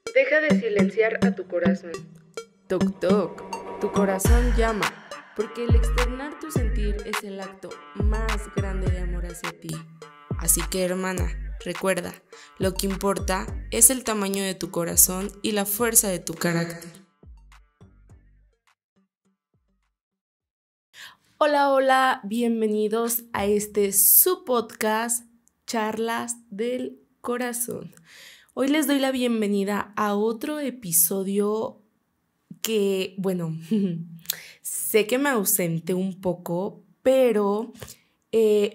Deja de silenciar a tu corazón. Toc toc, tu corazón llama, porque el externar tu sentir es el acto más grande de amor hacia ti. Así que hermana, recuerda, lo que importa es el tamaño de tu corazón y la fuerza de tu carácter. Hola, hola, bienvenidos a su podcast, Charlas del Corazón. Hoy les doy la bienvenida a otro episodio que, bueno, sé que me ausenté un poco, pero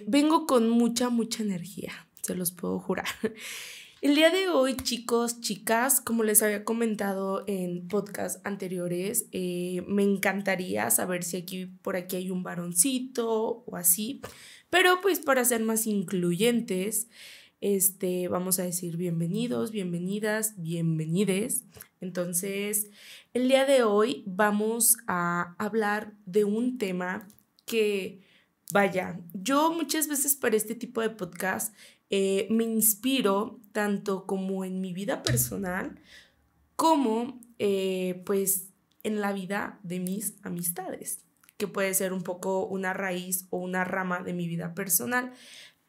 vengo con mucha energía, se los puedo jurar. El día de hoy, chicos, chicas, como les había comentado en podcasts anteriores, me encantaría saber si por aquí hay un varoncito o así, pero pues para ser más incluyentes, vamos a decir bienvenidos, bienvenidas, bienvenides. Entonces, el día de hoy vamos a hablar de un tema que, vaya, yo muchas veces para este tipo de podcast me inspiro tanto como en mi vida personal como pues en la vida de mis amistades, que puede ser un poco una raíz o una rama de mi vida personal,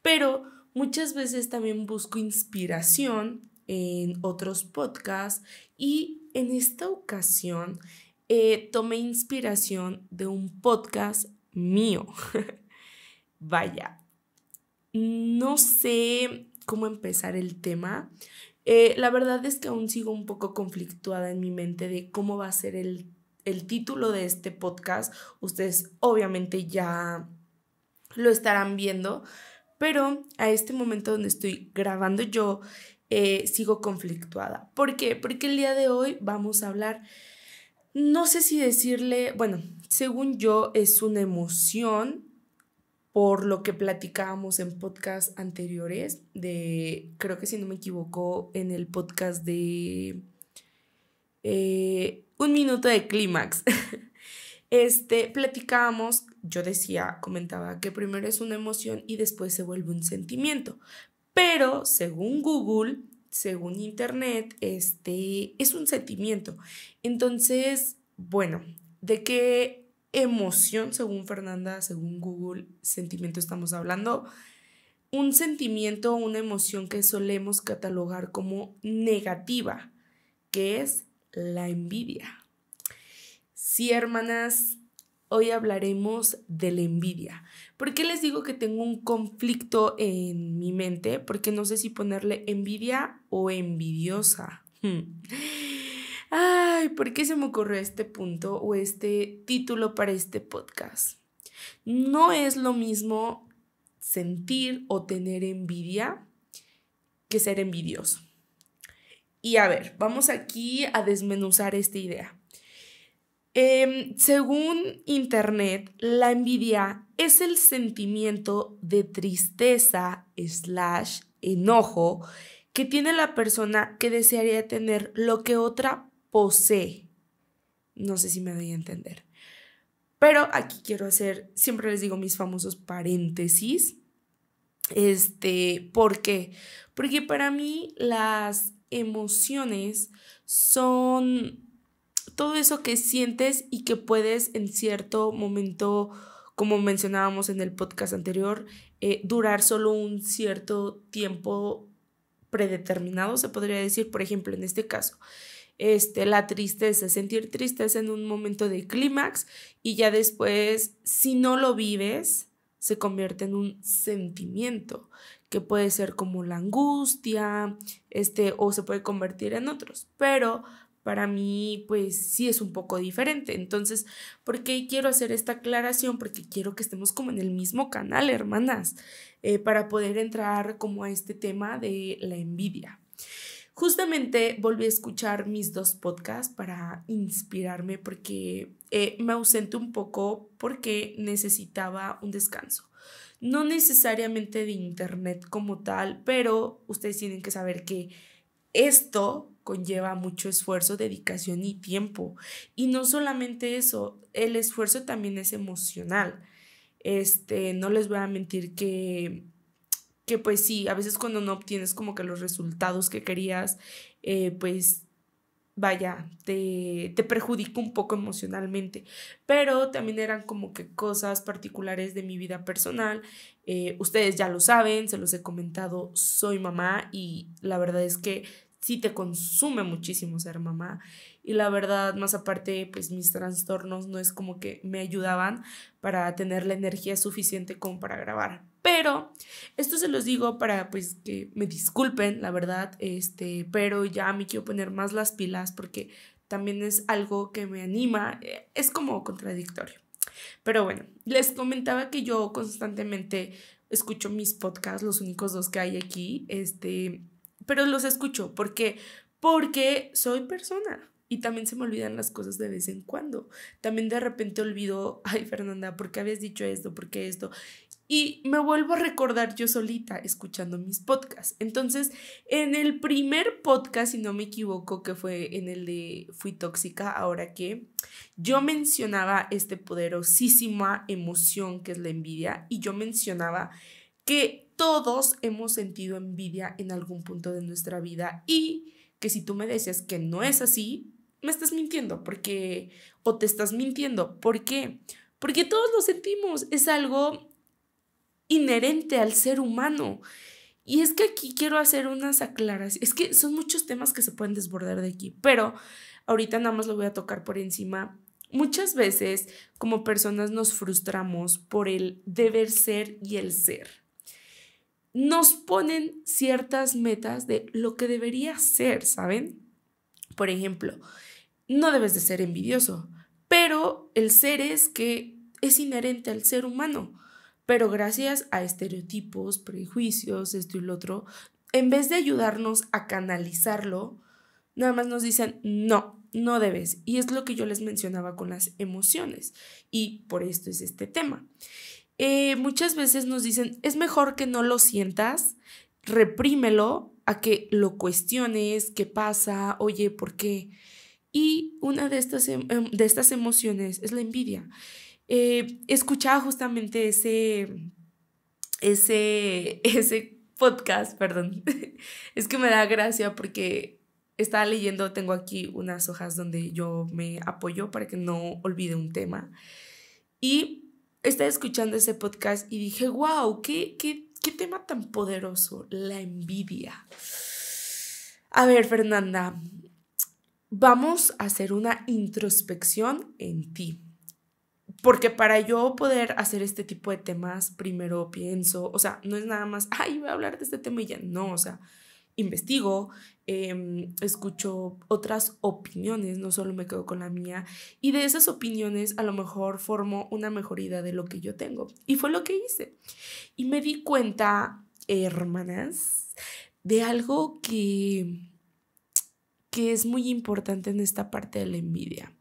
pero muchas veces también busco inspiración en otros podcasts y en esta ocasión tomé inspiración de un podcast mío. Vaya, no sé cómo empezar el tema. La verdad es que aún sigo un poco conflictuada en mi mente de cómo va a ser el título de este podcast. Ustedes obviamente ya lo estarán viendo, pero a este momento donde estoy grabando yo sigo conflictuada. ¿Por qué? Porque el día de hoy vamos a hablar, no sé si decirle, bueno, según yo es una emoción por lo que platicábamos en podcasts anteriores, creo que si no me equivoco, en el podcast de Un Minuto de Clímax. Platicábamos, yo decía, comentaba que primero es una emoción y después se vuelve un sentimiento. Pero según Google, según Internet, es un sentimiento. Entonces, bueno, ¿de qué emoción, según Fernanda, según Google, sentimiento estamos hablando? Un sentimiento o una emoción que solemos catalogar como negativa, que es la envidia. Sí, hermanas, hoy hablaremos de la envidia. ¿Por qué les digo que tengo un conflicto en mi mente? Porque no sé si ponerle envidia o envidiosa. Ay, ¿por qué se me ocurrió este punto o este título para este podcast? No es lo mismo sentir o tener envidia que ser envidioso. Y a ver, vamos aquí a desmenuzar esta idea. Según Internet, la envidia es el sentimiento de tristeza / enojo que tiene la persona que desearía tener lo que otra posee. No sé si me doy a entender. Pero aquí quiero hacer, siempre les digo mis famosos paréntesis. ¿Por qué? Porque para mí las emociones son todo eso que sientes y que puedes en cierto momento, como mencionábamos en el podcast anterior, durar solo un cierto tiempo predeterminado, se podría decir. Por ejemplo, en este caso, la tristeza, sentir tristeza en un momento de clímax y ya después, si no lo vives, se convierte en un sentimiento que puede ser como la angustia, o se puede convertir en otros, pero para mí pues sí es un poco diferente. Entonces, ¿por qué quiero hacer esta aclaración? Porque quiero que estemos como en el mismo canal, hermanas, para poder entrar como a este tema de la envidia. Justamente volví a escuchar mis dos podcasts para inspirarme porque me ausenté un poco porque necesitaba un descanso. No necesariamente de internet como tal, pero ustedes tienen que saber que esto conlleva mucho esfuerzo, dedicación y tiempo. Y no solamente eso, el esfuerzo también es emocional. No les voy a mentir que pues sí, a veces cuando no obtienes como que los resultados que querías, pues vaya, te perjudica un poco emocionalmente, pero también eran como que cosas particulares de mi vida personal. Ustedes ya lo saben, se los he comentado, soy mamá y la verdad es que sí te consume muchísimo ser mamá y la verdad, más aparte, pues mis trastornos no es como que me ayudaban para tener la energía suficiente como para grabar, pero esto se los digo para pues que me disculpen, la verdad, pero ya me quiero poner más las pilas porque también es algo que me anima, es como contradictorio. Pero bueno, les comentaba que yo constantemente escucho mis podcasts, los únicos dos que hay aquí, pero los escucho porque soy persona. Y también se me olvidan las cosas de vez en cuando. También de repente olvido, ay Fernanda, ¿por qué habías dicho esto? ¿Por qué esto? Y me vuelvo a recordar yo solita escuchando mis podcasts. Entonces, en el primer podcast, si no me equivoco, que fue en el de Fui tóxica, ahora que yo mencionaba poderosísima emoción que es la envidia y yo mencionaba que todos hemos sentido envidia en algún punto de nuestra vida y que si tú me decías que no es así, me estás mintiendo o te estás mintiendo. ¿Por qué? Porque todos lo sentimos, es algo inherente al ser humano. Y es que aquí quiero hacer unas aclaraciones. Es que son muchos temas que se pueden desbordar de aquí, pero ahorita nada más lo voy a tocar por encima. Muchas veces como personas nos frustramos por el deber ser y el ser. Nos ponen ciertas metas de lo que debería ser, ¿saben? Por ejemplo, no debes de ser envidioso, pero el ser es que es inherente al ser humano. Pero gracias a estereotipos, prejuicios, esto y lo otro, en vez de ayudarnos a canalizarlo, nada más nos dicen, no, no debes. Y es lo que yo les mencionaba con las emociones. Y por esto es este tema. Muchas veces nos dicen, es mejor que no lo sientas, reprímelo, a que lo cuestiones, qué pasa, oye, ¿por qué? Y una de estas emociones es la envidia. Escuchaba justamente ese podcast, perdón. Es que me da gracia porque estaba leyendo, tengo aquí unas hojas donde yo me apoyo para que no olvide un tema. Y estaba escuchando ese podcast y dije, wow, qué tema tan poderoso, la envidia. A ver, Fernanda, vamos a hacer una introspección en ti. Porque para yo poder hacer este tipo de temas, primero pienso, o sea, no es nada más, ay, voy a hablar de este tema y ya, no, o sea, investigo, escucho otras opiniones, no solo me quedo con la mía, y de esas opiniones a lo mejor formo una mejor idea de lo que yo tengo. Y fue lo que hice. Y me di cuenta, hermanas, de algo que es muy importante en esta parte de la envidia.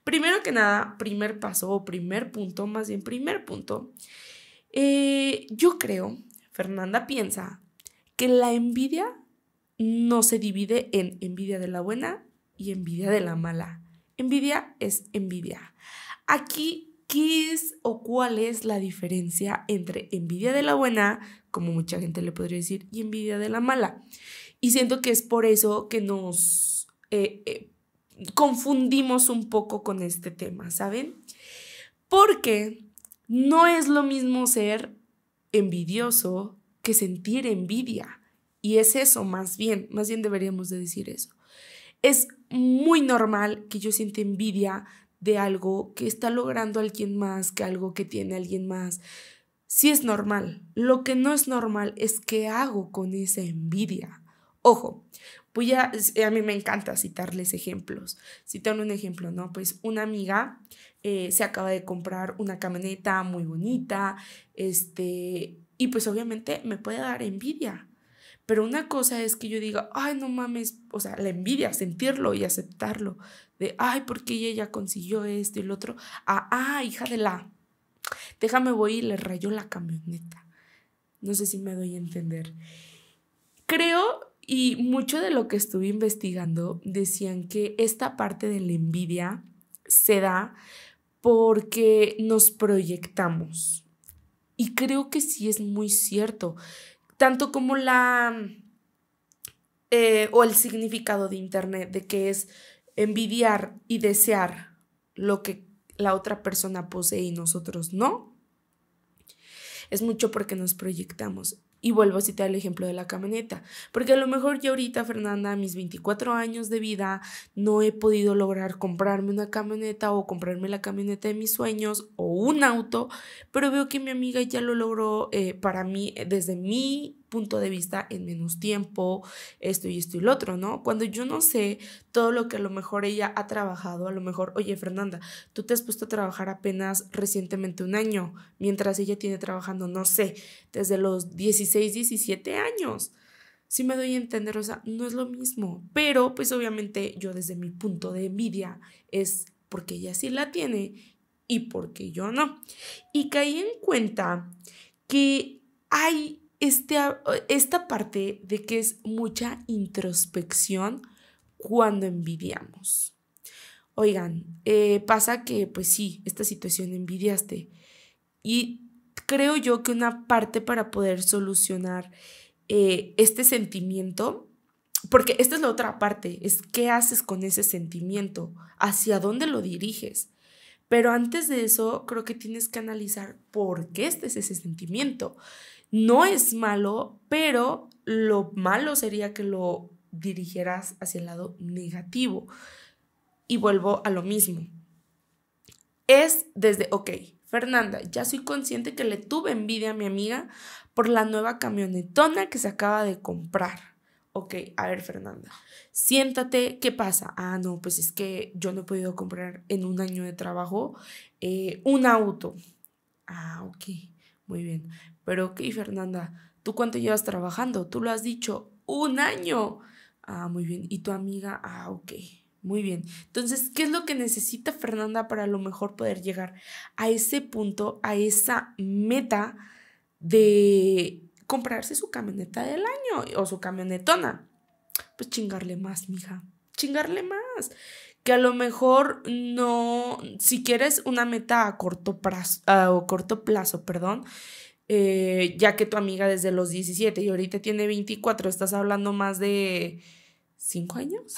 Primero que nada, primer paso o primer punto, más bien primer punto, yo creo, Fernanda piensa, que la envidia no se divide en envidia de la buena y envidia de la mala. Envidia es envidia. Aquí, ¿qué es o cuál es la diferencia entre envidia de la buena, como mucha gente le podría decir, y envidia de la mala? Y siento que es por eso que nos confundimos un poco con este tema, ¿saben? Porque no es lo mismo ser envidioso que sentir envidia. Y es eso, más bien deberíamos de decir eso. Es muy normal que yo sienta envidia de algo que está logrando alguien más, que algo que tiene alguien más. Sí es normal. Lo que no es normal es qué hago con esa envidia. Ojo, a mí me encanta citarles ejemplos. Citar un ejemplo, ¿no? Pues una amiga se acaba de comprar una camioneta muy bonita, y pues obviamente me puede dar envidia. Pero una cosa es que yo diga, ay, no mames, o sea, la envidia, sentirlo y aceptarlo, de, ay, ¿por qué ella ya consiguió esto y lo otro? Hija de la, déjame voy y le rayó la camioneta. No sé si me doy a entender. Creo, y mucho de lo que estuve investigando, decían que esta parte de la envidia se da porque nos proyectamos. Y creo que sí es muy cierto. Tanto como o el significado de internet, de que es envidiar y desear lo que la otra persona posee y nosotros no, es mucho porque nos proyectamos. Y vuelvo a citar el ejemplo de la camioneta, porque a lo mejor yo ahorita, Fernanda, a mis 24 años de vida, no he podido lograr comprarme una camioneta o comprarme la camioneta de mis sueños o un auto, pero veo que mi amiga ya lo logró para mí, desde mi punto de vista, en menos tiempo, esto y lo otro, ¿no? Cuando yo no sé todo lo que a lo mejor ella ha trabajado, a lo mejor, oye, Fernanda, tú te has puesto a trabajar apenas recientemente 1 año, mientras ella tiene trabajando, no sé, desde los 16, 17 años. Sí me doy a entender, o sea, no es lo mismo, pero pues obviamente yo desde mi punto de envidia es porque ella sí la tiene y porque yo no. Y caí en cuenta que hay esta parte de que es mucha introspección cuando envidiamos. Oigan, pasa que pues sí, esta situación envidiaste y creo yo que una parte para poder solucionar este sentimiento, porque esta es la otra parte, es qué haces con ese sentimiento, hacia dónde lo diriges. Pero antes de eso, creo que tienes que analizar por qué este es ese sentimiento. No es malo, pero lo malo sería que lo dirigieras hacia el lado negativo. Y vuelvo a lo mismo. Es desde, ok, Fernanda, ya soy consciente que le tuve envidia a mi amiga por la nueva camionetona que se acaba de comprar. Ok, a ver, Fernanda, siéntate, ¿qué pasa? Ah, no, pues es que yo no he podido comprar en 1 año de trabajo un auto. Ah, ok, muy bien. Pero ok, Fernanda, ¿tú cuánto llevas trabajando? Tú lo has dicho, 1 año. Ah, muy bien. ¿Y tu amiga? Ah, ok. Muy bien. Entonces, ¿qué es lo que necesita Fernanda para a lo mejor poder llegar a ese punto, a esa meta de comprarse su camioneta del año o su camionetona? Pues chingarle más, mija. Chingarle más. Que a lo mejor no, si quieres una meta a corto plazo, perdón, ya que tu amiga desde los 17 y ahorita tiene 24, estás hablando más de 5 años.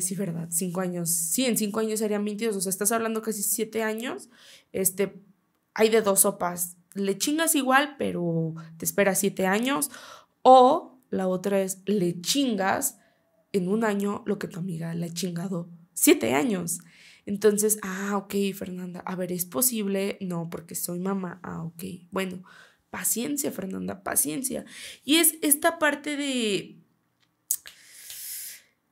Sí, ¿verdad? 5 años. Sí, en 5 años serían 22, o sea, estás hablando casi 7 años. Hay de dos sopas. Le chingas igual, pero te esperas 7 años. O la otra es, le chingas en 1 año lo que tu amiga le ha chingado 7 años. Entonces, ok, Fernanda, a ver, ¿es posible? No, porque soy mamá. Ok, bueno, paciencia, Fernanda, paciencia. Y es esta parte de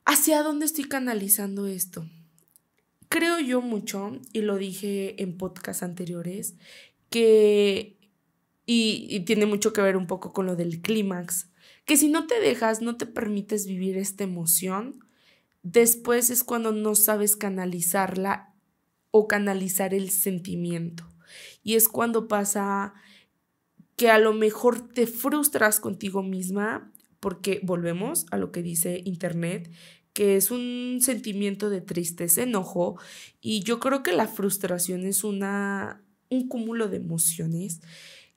¿hacia dónde estoy canalizando esto? Creo yo mucho, y lo dije en podcasts anteriores, que, y tiene mucho que ver un poco con lo del clímax, que si no te dejas, no te permites vivir esta emoción, después es cuando no sabes canalizarla o canalizar el sentimiento. Y es cuando pasa que a lo mejor te frustras contigo misma, porque volvemos a lo que dice internet, que es un sentimiento de tristeza, enojo, y yo creo que la frustración es un cúmulo de emociones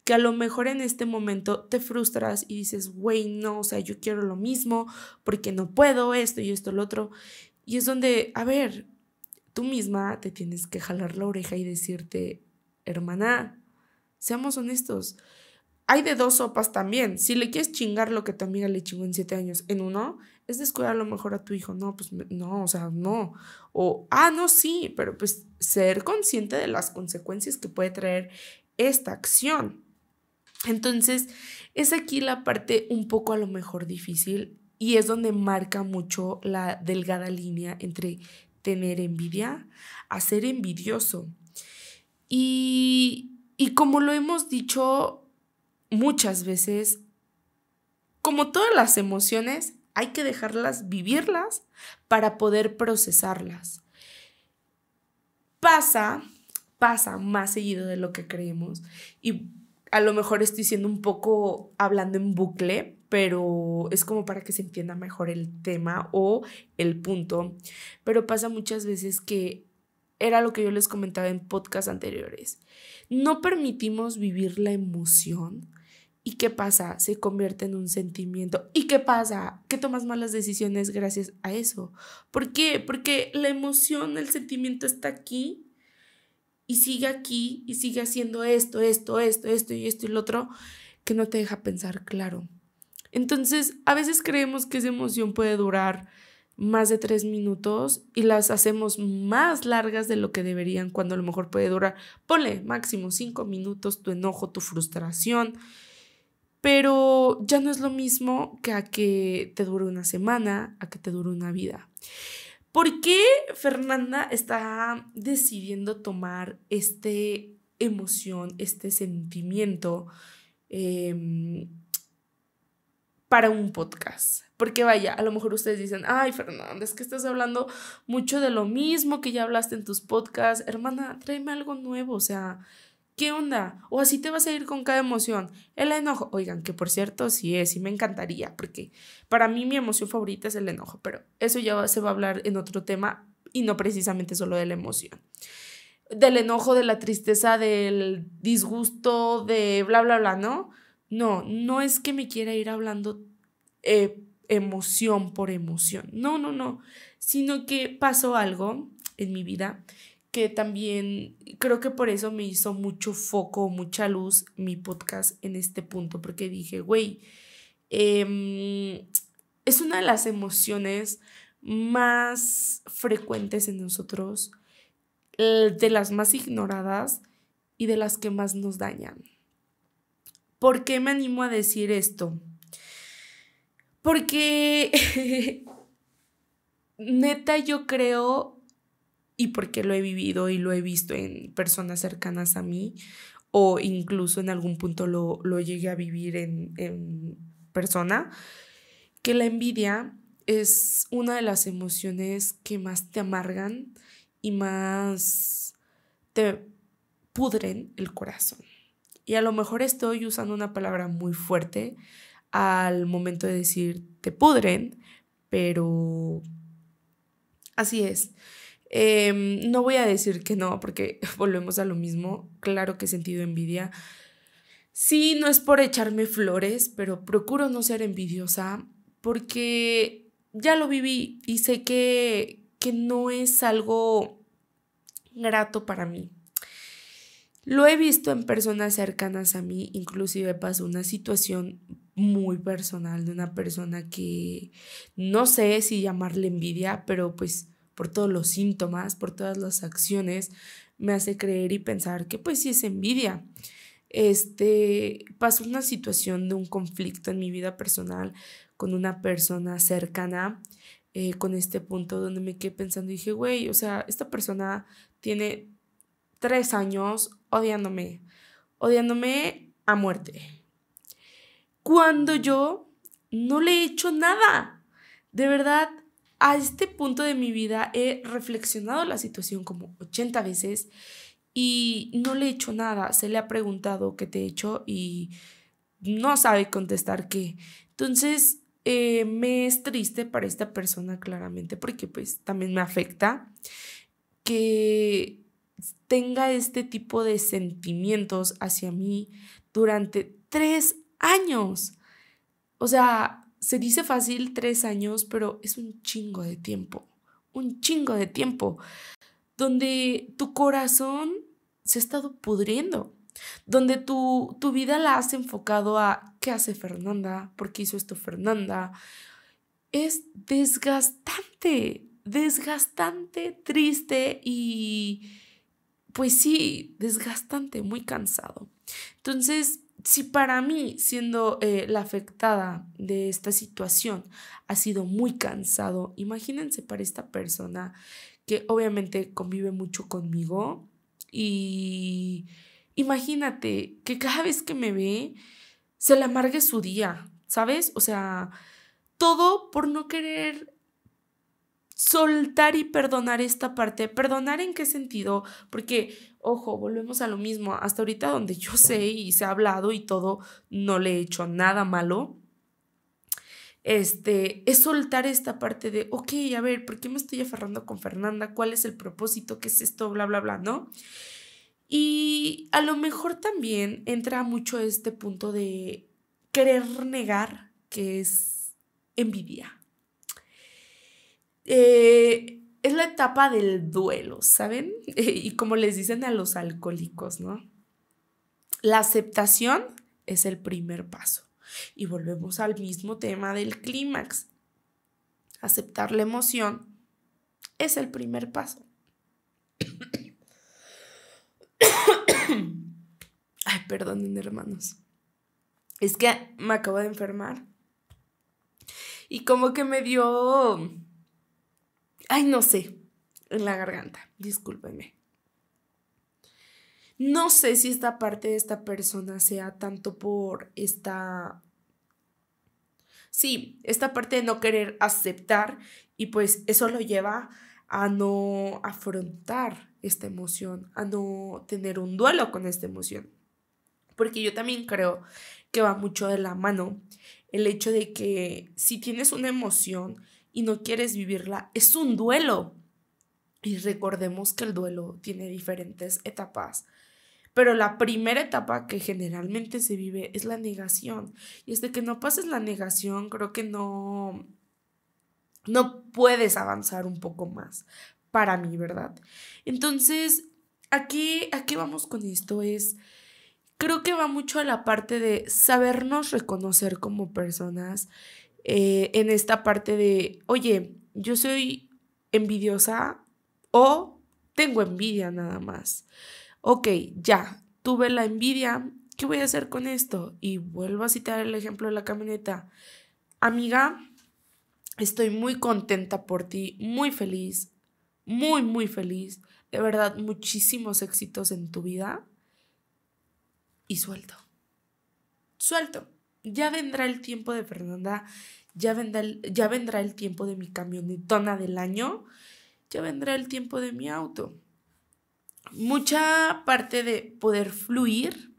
que a lo mejor en este momento te frustras y dices, güey, no, o sea, yo quiero lo mismo porque no puedo esto y esto, lo otro. Y es donde, a ver, tú misma te tienes que jalar la oreja y decirte, hermana, seamos honestos, hay de dos sopas también. Si le quieres chingar lo que tu amiga le chingó en 7 años en uno, es descuidar a lo mejor a tu hijo. No, pues no, o sea, no. O, no, sí, pero pues ser consciente de las consecuencias que puede traer esta acción. Entonces, es aquí la parte un poco a lo mejor difícil y es donde marca mucho la delgada línea entre tener envidia a ser envidioso. Y como lo hemos dicho muchas veces, como todas las emociones, hay que dejarlas vivirlas para poder procesarlas. Pasa más seguido de lo que creemos y a lo mejor estoy siendo un poco hablando en bucle, pero es como para que se entienda mejor el tema o el punto. Pero pasa muchas veces que era lo que yo les comentaba en podcasts anteriores. No permitimos vivir la emoción ¿Y qué pasa? Se convierte en un sentimiento. ¿Y qué pasa? Que tomas malas decisiones gracias a eso. ¿Por qué? Porque la emoción, el sentimiento está aquí y sigue aquí y sigue haciendo esto y lo otro que no te deja pensar claro. Entonces, a veces creemos que esa emoción puede durar más de 3 minutos y las hacemos más largas de lo que deberían, cuando a lo mejor puede durar, ponle máximo 5 minutos, tu enojo, tu frustración, pero ya no es lo mismo que a que te dure una semana, a que te dure una vida. ¿Por qué Fernanda está decidiendo tomar esta emoción, este sentimiento para un podcast? Porque vaya, a lo mejor ustedes dicen, ay Fernanda, es que estás hablando mucho de lo mismo que ya hablaste en tus podcasts. Hermana, tráeme algo nuevo, o sea, ¿qué onda? O así te vas a ir con cada emoción. El enojo, oigan, que por cierto sí me encantaría, porque para mí mi emoción favorita es el enojo, pero eso ya se va a hablar en otro tema y no precisamente solo de la emoción. Del enojo, de la tristeza, del disgusto, de bla, bla, bla, ¿no? No es que me quiera ir hablando emoción por emoción. No, sino que pasó algo en mi vida que también creo que por eso me hizo mucho foco, mucha luz mi podcast en este punto, porque dije, güey, es una de las emociones más frecuentes en nosotros, de las más ignoradas y de las que más nos dañan. ¿Por qué me animo a decir esto? Porque neta yo creo, y porque lo he vivido y lo he visto en personas cercanas a mí, o incluso en algún punto lo llegué a vivir en persona, que la envidia es una de las emociones que más te amargan y más te pudren el corazón. Y a lo mejor estoy usando una palabra muy fuerte al momento de decir te pudren, pero así es. No voy a decir que no, porque volvemos a lo mismo. Claro que he sentido envidia. Sí, no es por echarme flores, pero procuro no ser envidiosa porque ya lo viví y sé que no es algo grato para mí. Lo he visto en personas cercanas a mí, inclusive pasó una situación muy personal de una persona que no sé si llamarle envidia, pero pues por todos los síntomas, por todas las acciones, me hace creer y pensar que pues sí es envidia. Pasó una situación de un conflicto en mi vida personal con una persona cercana, con este punto donde me quedé pensando y dije, güey, o sea, esta persona tiene 3 años odiándome a muerte, cuando yo no le he hecho nada. De verdad, a este punto de mi vida he reflexionado la situación como 80 veces y no le he hecho nada. Se le ha preguntado qué te he hecho y no sabe contestar qué. Entonces, me es triste para esta persona claramente, porque pues también me afecta que tenga este tipo de sentimientos hacia mí durante 3 años. O sea, se dice fácil 3 años, pero es un chingo de tiempo, donde tu corazón se ha estado pudriendo, donde tu vida la has enfocado a qué hace Fernanda, por qué hizo esto Fernanda. Es desgastante, triste y pues sí, desgastante, muy cansado. Entonces, si para mí, siendo la afectada de esta situación, ha sido muy cansado, imagínense para esta persona que obviamente convive mucho conmigo y imagínate que cada vez que me ve se le amargue su día, ¿sabes? O sea, todo por no querer soltar y perdonar esta parte. ¿Perdonar en qué sentido? Porque, ojo, volvemos a lo mismo. Hasta ahorita donde yo sé y se ha hablado y todo, no le he hecho nada malo. Es soltar esta parte de, ok, a ver, ¿por qué me estoy aferrando con Fernanda? ¿Cuál es el propósito? ¿Qué es esto? Bla, bla, bla, ¿no? Y a lo mejor también entra mucho este punto de querer negar que es envidia. Es la etapa del duelo, ¿saben? Y como les dicen a los alcohólicos, ¿no? La aceptación es el primer paso. Y volvemos al mismo tema del clímax. Aceptar la emoción es el primer paso. Ay, perdonen, hermanos. Es que me acabo de enfermar. Y como que me dio... Ay, no sé. En la garganta. Discúlpenme. No sé si esta parte de esta persona sea tanto por esta... Sí, esta parte de no querer aceptar y pues eso lo lleva a no afrontar esta emoción, a no tener un duelo con esta emoción. Porque yo también creo que va mucho de la mano el hecho de que si tienes una emoción y no quieres vivirla, es un duelo. Y recordemos que el duelo tiene diferentes etapas. Pero la primera etapa que generalmente se vive es la negación. Y desde que no pases la negación, creo que no puedes avanzar un poco más. Para mí, ¿verdad? Entonces, ¿a qué vamos con esto? Creo que va mucho a la parte de sabernos reconocer como personas. En esta parte de, oye, yo soy envidiosa o tengo envidia nada más. Ok, ya, tuve la envidia, ¿qué voy a hacer con esto? Y vuelvo a citar el ejemplo de la camioneta. Amiga, estoy muy contenta por ti, muy feliz, muy, muy feliz. De verdad, muchísimos éxitos en tu vida. Y suelto. Ya vendrá el tiempo de Fernanda, ya vendrá el tiempo de mi camionetona del año, ya vendrá el tiempo de mi auto. Mucha parte de poder fluir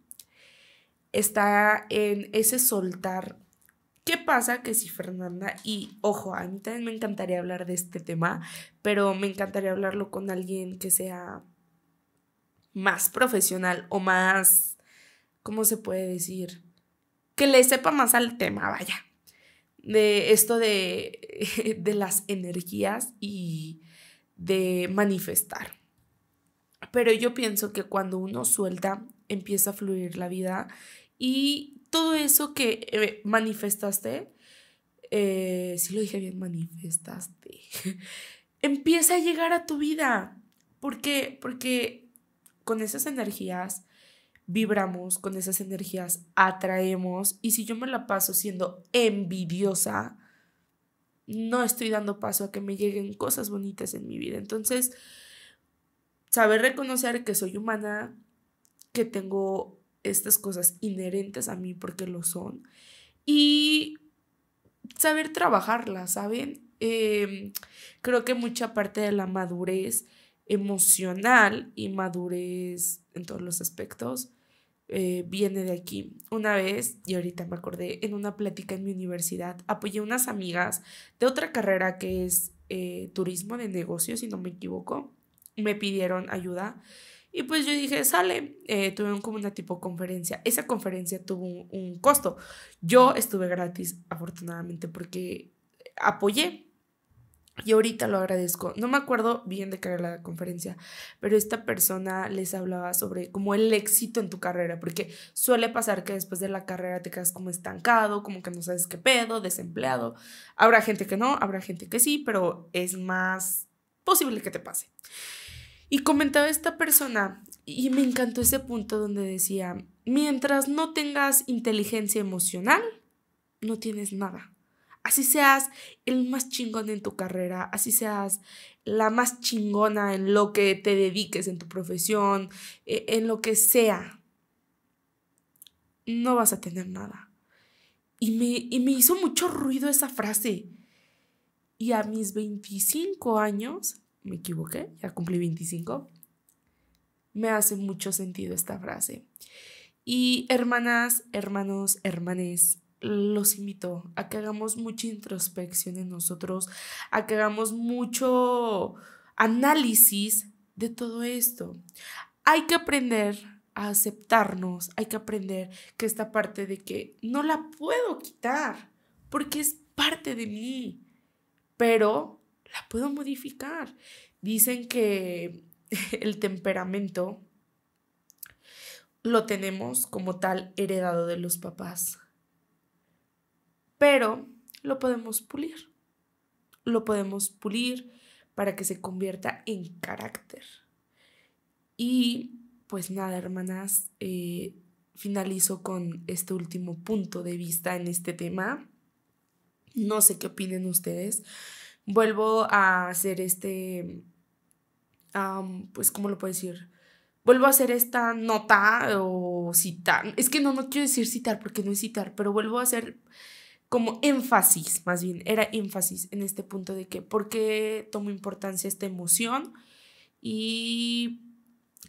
está en ese soltar. ¿Qué pasa? Que si Fernanda, y ojo, a mí también me encantaría hablar de este tema, pero me encantaría hablarlo con alguien que sea más profesional o más, ¿cómo se puede decir? Que le sepa más al tema, vaya, de esto de las energías y de manifestar. Pero yo pienso que cuando uno suelta, empieza a fluir la vida y todo eso que manifestaste, si lo dije bien, manifestaste, empieza a llegar a tu vida. ¿Por qué? Porque con esas energías vibramos, con esas energías atraemos, y si yo me la paso siendo envidiosa, no estoy dando paso a que me lleguen cosas bonitas en mi vida. Entonces, saber reconocer que soy humana, que tengo estas cosas inherentes a mí porque lo son, y saber trabajarlas, ¿saben? Creo que mucha parte de la madurez emocional y madurez en todos los aspectos viene de aquí. Una vez, y ahorita me acordé, en una plática en mi universidad, apoyé a unas amigas de otra carrera que es turismo de negocios, si no me equivoco. Me pidieron ayuda y pues yo dije, sale, tuve como una tipo conferencia. Esa conferencia tuvo un costo. Yo estuve gratis, afortunadamente, porque apoyé. Y ahorita lo agradezco. No me acuerdo bien de qué era la conferencia, pero esta persona les hablaba sobre como el éxito en tu carrera, porque suele pasar que después de la carrera te quedas como estancado, como que no sabes qué pedo, desempleado. Habrá gente que no, habrá gente que sí, pero es más posible que te pase. Y comentaba esta persona, y me encantó ese punto donde decía, mientras no tengas inteligencia emocional, no tienes nada. Así seas el más chingón en tu carrera, así seas la más chingona en lo que te dediques, en tu profesión, en lo que sea, no vas a tener nada. Y me hizo mucho ruido esa frase. Y a mis 25 años, me equivoqué, ya cumplí 25, me hace mucho sentido esta frase. Y hermanas, hermanos, hermanes, los invito a que hagamos mucha introspección en nosotros, a que hagamos mucho análisis de todo esto. Hay que aprender a aceptarnos, hay que aprender que esta parte de que no la puedo quitar porque es parte de mí, pero la puedo modificar. Dicen que el temperamento lo tenemos como tal heredado de los papás, pero lo podemos pulir. Lo podemos pulir para que se convierta en carácter. Y pues nada, hermanas, finalizo con este último punto de vista en este tema. No sé qué opinen ustedes. Vuelvo a hacer pues, ¿cómo lo puedo decir? Vuelvo a hacer esta nota o citar. Es que no quiero decir citar porque no es citar, pero vuelvo a hacer como énfasis, más bien, era énfasis en este punto de que por qué tomo importancia esta emoción y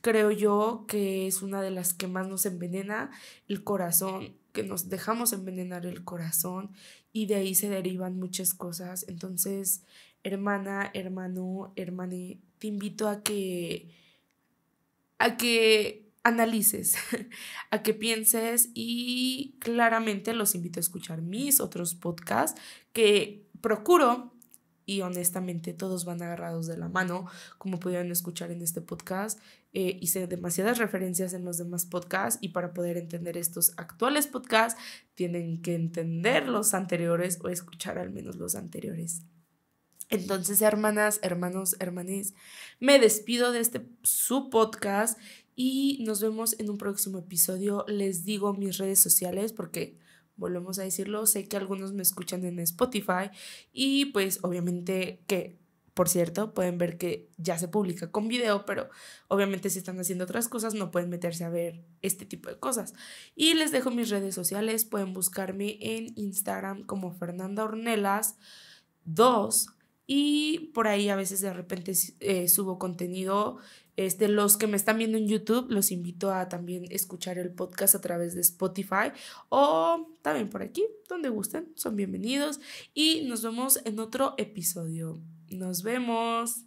creo yo que es una de las que más nos envenena el corazón, que nos dejamos envenenar el corazón y de ahí se derivan muchas cosas. Entonces, hermana, hermano, hermane, te invito a que analices, a que pienses y claramente los invito a escuchar mis otros podcasts que procuro y honestamente todos van agarrados de la mano, como pudieron escuchar en este podcast. Hice demasiadas referencias en los demás podcasts y para poder entender estos actuales podcasts tienen que entender los anteriores o escuchar al menos los anteriores. Entonces, hermanas, hermanos, hermanes, me despido de su podcast y nos vemos en un próximo episodio. Les digo mis redes sociales porque, volvemos a decirlo, sé que algunos me escuchan en Spotify y pues obviamente que, por cierto, pueden ver que ya se publica con video, pero obviamente si están haciendo otras cosas no pueden meterse a ver este tipo de cosas. Y les dejo mis redes sociales, pueden buscarme en Instagram como Fernanda Ornelas 2. Y por ahí a veces de repente subo contenido. Los que me están viendo en YouTube, los invito a también escuchar el podcast a través de Spotify o también por aquí, donde gusten, son bienvenidos. Y nos vemos en otro episodio. Nos vemos.